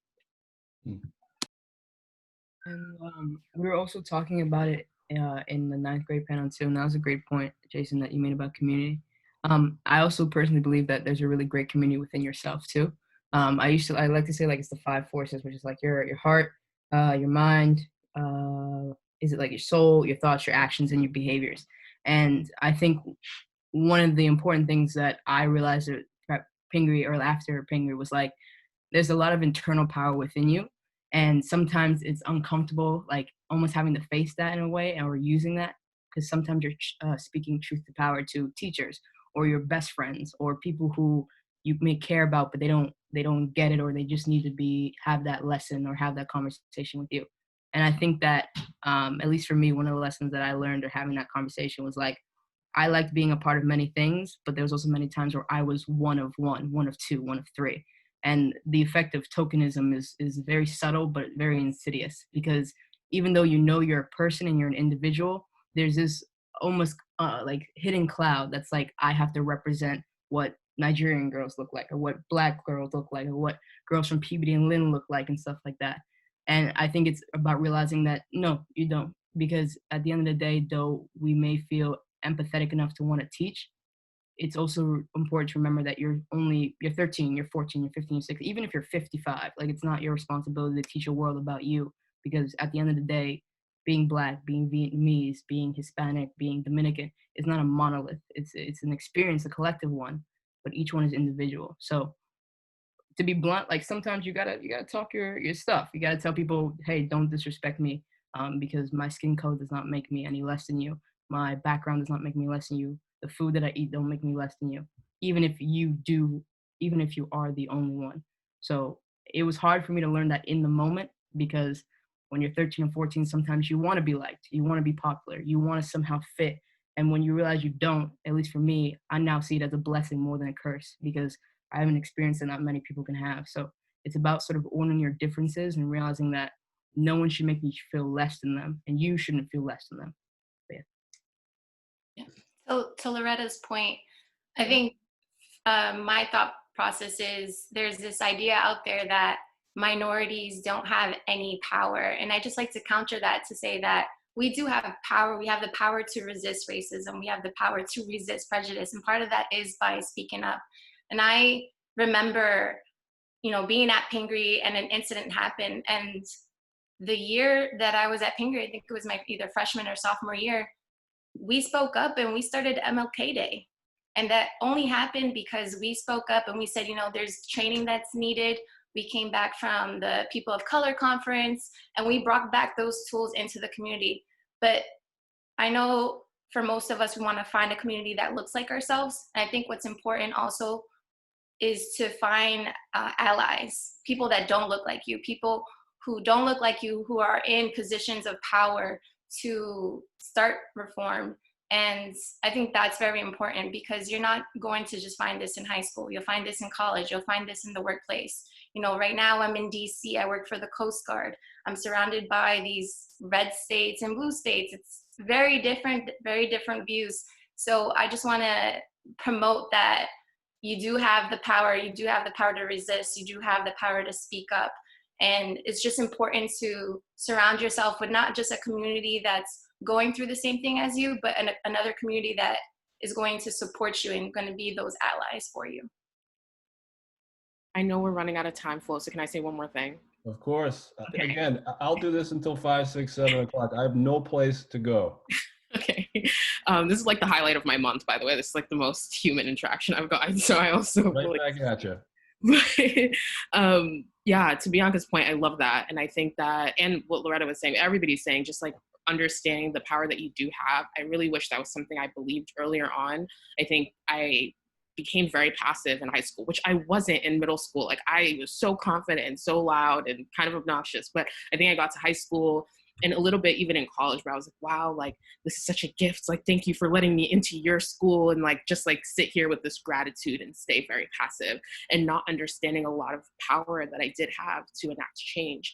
And we were also talking about it in the 9th grade panel too, and that was a great point, Jason, that you made about community. I also personally believe that there's a really great community within yourself too. I like to say like it's the 5 forces, which is like your heart, your mind, is it like your soul, your thoughts, your actions, and your behaviors. And I think one of the important things that I realized Pingree or after Pingree was like, there's a lot of internal power within you. And sometimes it's uncomfortable, like almost having to face that in a way or using that, because sometimes you're speaking truth to power to teachers or your best friends or people who you may care about, but they don't get it, or they just need to have that lesson or have that conversation with you. And I think that, at least for me, one of the lessons that I learned or having that conversation was like, I liked being a part of many things, but there was also many times where I was one of two, one of three. And the effect of tokenism is very subtle, but very insidious, because even though you know you're a person and you're an individual, there's this almost like hidden cloud that's like, I have to represent what Nigerian girls look like, or what Black girls look like, or what girls from PBD and Lynn look like, and stuff like that. And I think it's about realizing that, no, you don't. Because at the end of the day, though we may feel empathetic enough to want to teach, it's also important to remember that you're 13, you're 14, you're 15, you're 16, even if you're 55, like it's not your responsibility to teach a world about you, because at the end of the day, being Black, being Vietnamese, being Hispanic, being Dominican is not a monolith. It's an experience, a collective one, but each one is individual. So to be blunt, like sometimes you gotta talk your stuff. You gotta tell people, hey, don't disrespect me, because my skin color does not make me any less than you. My background does not make me less than you. The food that I eat don't make me less than you, even if you are the only one. So it was hard for me to learn that in the moment, because when you're 13 and 14, sometimes you want to be liked, you want to be popular, you want to somehow fit. And when you realize you don't, at least for me, I now see it as a blessing more than a curse, because I have an experience that not many people can have. So it's about sort of owning your differences and realizing that no one should make you feel less than them, and you shouldn't feel less than them. Yeah. So to Loretta's point, I think my thought process is there's this idea out there that minorities don't have any power. And I just like to counter that to say that we do have power. We have the power to resist racism. We have the power to resist prejudice. And part of that is by speaking up. And I remember, being at Pingree and an incident happened. And the year that I was at Pingree, I think it was my either freshman or sophomore year, we spoke up and we started MLK Day. And that only happened because we spoke up and we said, there's training that's needed. We came back from the People of Color Conference and we brought back those tools into the community. But I know for most of us, we want to find a community that looks like ourselves. And I think what's important also is to find allies, people that don't look like you, people who don't look like you, who are in positions of power to start reform. And I think that's very important, because you're not going to just find this in high school. You'll find this in college. You'll find this in the workplace. Right now I'm in DC. I work for the Coast Guard. I'm surrounded by these red states and blue states. It's very different views. So I just want to promote that you do have the power. You do have the power to resist. You do have the power to speak up. And it's just important to surround yourself with not just a community that's going through the same thing as you, but another community that is going to support you and going to be those allies for you. I know we're running out of time, Flo, so can I say one more thing? Of course. Okay. Again, I'll do this until 5, 6, 7 o'clock. I have no place to go. Okay. This is like the highlight of my month, by the way. This is like the most human interaction I've gotten. So I also Right back at you. Yeah, to Bianca's point, I love that. And I think that, and what Loretta was saying, everybody's saying, just like understanding the power that you do have. I really wish that was something I believed earlier on. I think I became very passive in high school, which I wasn't in middle school. Like I was so confident and so loud and kind of obnoxious. But I think I got to high school and a little bit even in college where I was like, wow, like this is such a gift. Like, thank you for letting me into your school, and like, just like sit here with this gratitude and stay very passive and not understanding a lot of power that I did have to enact change.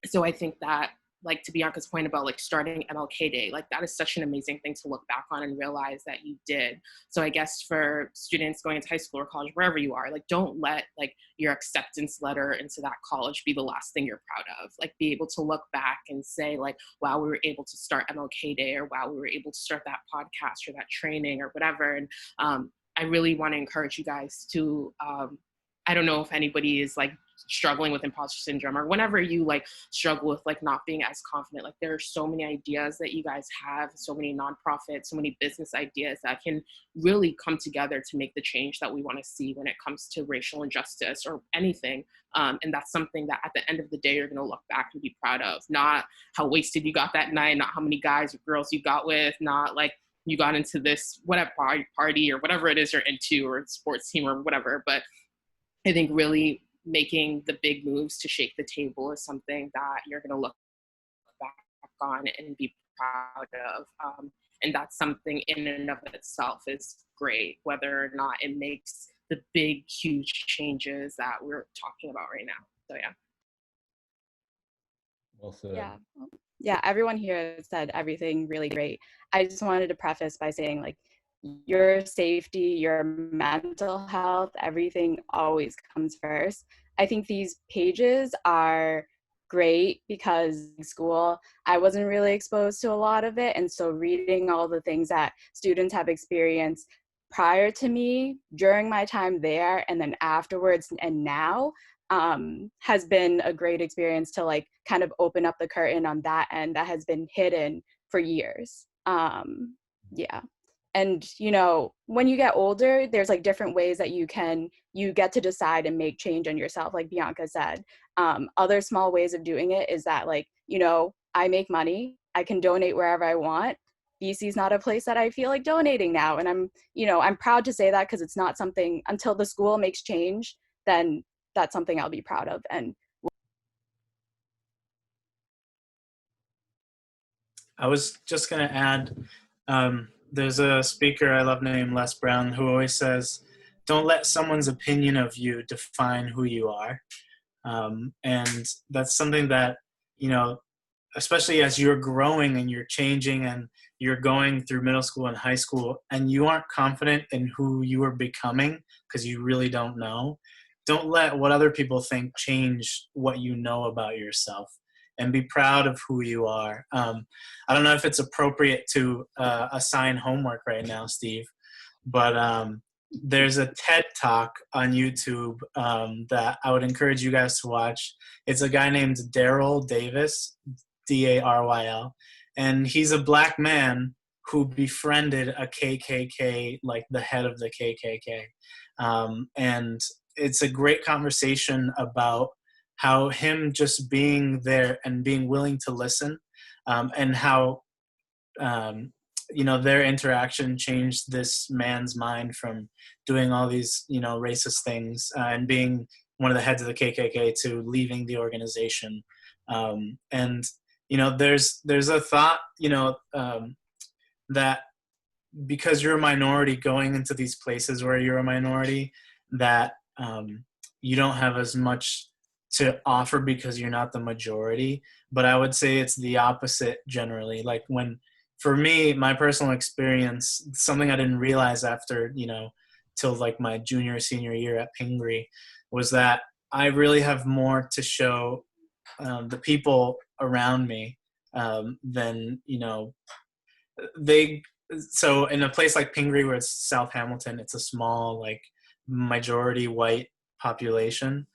So I think that, like, to Bianca's point about like starting MLK Day, like that is such an amazing thing to look back on and realize that you did. So I guess for students going into high school or college, wherever you are, like don't let like your acceptance letter into that college be the last thing you're proud of. Like be able to look back and say like, wow, we were able to start MLK Day, or wow, we were able to start that podcast or that training or whatever. And I really want to encourage you guys to I don't know if anybody is like struggling with imposter syndrome, or whenever you like struggle with like not being as confident, like there are so many ideas that you guys have, so many nonprofits, so many business ideas that can really come together to make the change that we want to see when it comes to racial injustice or anything. And that's something that at the end of the day, you're going to look back and be proud of, not how wasted you got that night, not how many guys or girls you got with, not like you got into this whatever party or whatever it is you're into, or sports team or whatever. But I think really making the big moves to shake the table is something that you're going to look back on and be proud of. And that's something in and of itself is great, whether or not it makes the big, huge changes that we're talking about right now. So, yeah. Well said. Yeah. Yeah, everyone here said everything really great. I just wanted to preface by saying, like, your safety, your mental health, everything always comes first. I think these pages are great because in school, I wasn't really exposed to a lot of it. And so reading all the things that students have experienced prior to me, during my time there, and then afterwards and now, has been a great experience to like kind of open up the curtain on that end that has been hidden for years. Yeah. And you know, when you get older, there's like different ways that you get to decide and make change on yourself, like Bianca said. Other small ways of doing it is that, like, you know, I make money, I can donate wherever I want. BC is not a place that I feel like donating now, and I'm proud to say that, because it's not something, until the school makes change, then that's something I'll be proud of. And I was just going to add, there's a speaker I love named Les Brown who always says, don't let someone's opinion of you define who you are. And that's something that, you know, especially as you're growing and you're changing and you're going through middle school and high school and you aren't confident in who you are becoming because you really don't know, don't let what other people think change what you know about yourself, and be proud of who you are. I don't know if it's appropriate to assign homework right now, Steve, but there's a TED Talk on YouTube that I would encourage you guys to watch. It's a guy named Daryl Davis, Daryl, and he's a black man who befriended a KKK, like the head of the KKK. And it's a great conversation about how him just being there and being willing to listen, and how you know, their interaction changed this man's mind from doing all these, you know, racist things and being one of the heads of the KKK to leaving the organization. And you know, there's a thought, you know, that because you're a minority going into these places where you're a minority, that you don't have as much to offer because you're not the majority. But I would say it's the opposite generally. Like, when, for me, my personal experience, something I didn't realize after, you know, till like my junior, senior year at Pingree, was that I really have more to show the people around me than, you know, so in a place like Pingree, where it's South Hamilton, it's a small, like, majority white population.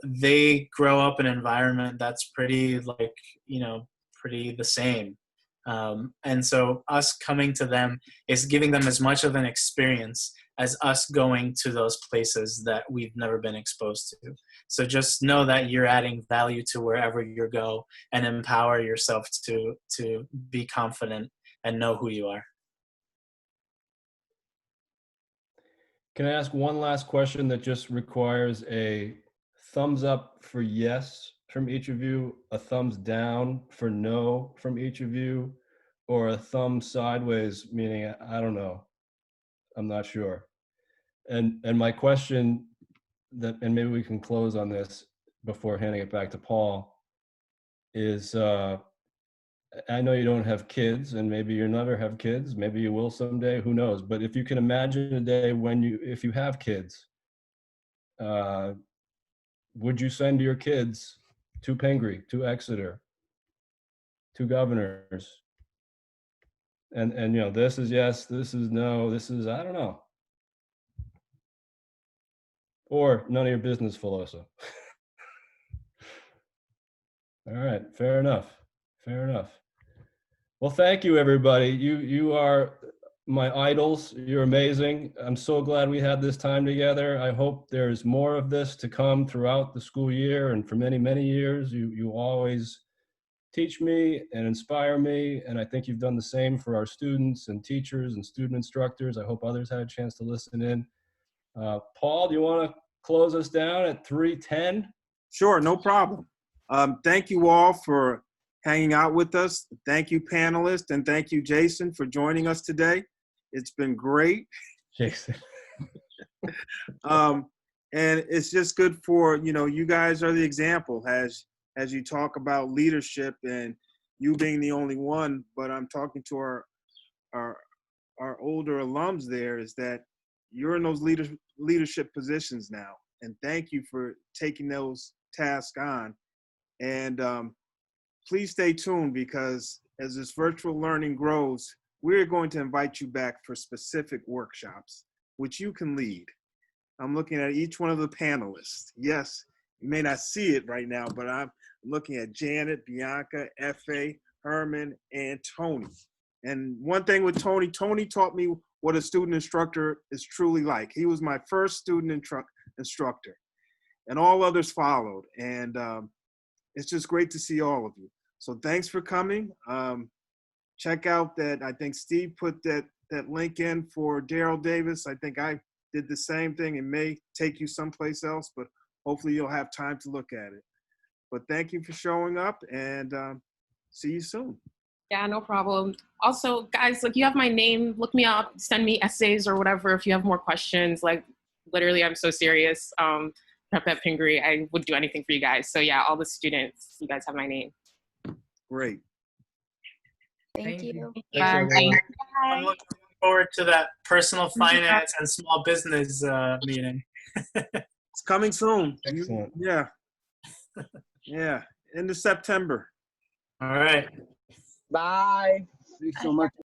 They grow up in an environment that's pretty, like, you know, pretty the same. And so us coming to them is giving them as much of an experience as us going to those places that we've never been exposed to. So just know that you're adding value to wherever you go, and empower yourself to be confident and know who you are. Can I ask one last question that just requires a thumbs up for yes from each of you, a thumbs down for no from each of you, or a thumb sideways, meaning I don't know, I'm not sure. And my question, that, and maybe we can close on this before handing it back to Paul, is I know you don't have kids, and maybe you'll never have kids, maybe you will someday, who knows? But if you can imagine a day when if you have kids, would you send your kids to Pingree, to Exeter, to Governors? And you know, this is yes, this is no, this is I don't know. or none of your business, Filosa. All right, fair enough. Fair enough. Well, thank you, everybody. You are my idols. You're amazing. I'm so glad we had this time together. I hope there's more of this to come throughout the school year and for many, many years. You always teach me and inspire me, and I think you've done the same for our students and teachers and student instructors. I hope others had a chance to listen in. Paul, do you want to close us down at 3:10? Sure, no problem. Thank you all for hanging out with us. Thank you, panelists, and thank you, Jason, for joining us today. It's been great. Jason. And it's just good for, you guys are the example as you talk about leadership, and you being the only one, but I'm talking to our older alums there, is that you're in those leadership positions now. And thank you for taking those tasks on. And please stay tuned, because as this virtual learning grows, we're going to invite you back for specific workshops, which you can lead. I'm looking at each one of the panelists. Yes, you may not see it right now, but I'm looking at Janet, Bianca, F.A., Herman, and Tony. And one thing with Tony taught me what a student instructor is truly like. He was my first student instructor, and all others followed. And it's just great to see all of you. So thanks for coming. Check out that, I think Steve put that link in for Daryl Davis. I think I did the same thing. It may take you someplace else, but hopefully you'll have time to look at it. But thank you for showing up, and see you soon. Yeah, no problem. Also, guys, like, you have my name. Look me up. Send me essays or whatever if you have more questions. Like, literally, I'm so serious. Prep at Pingree, I would do anything for you guys. So yeah, all the students, you guys have my name. Great. Thank you. Bye. I'm looking forward to that personal finance and small business meeting. It's coming soon. Excellent. Yeah. Yeah. End of September. All right. Bye. Thanks so much.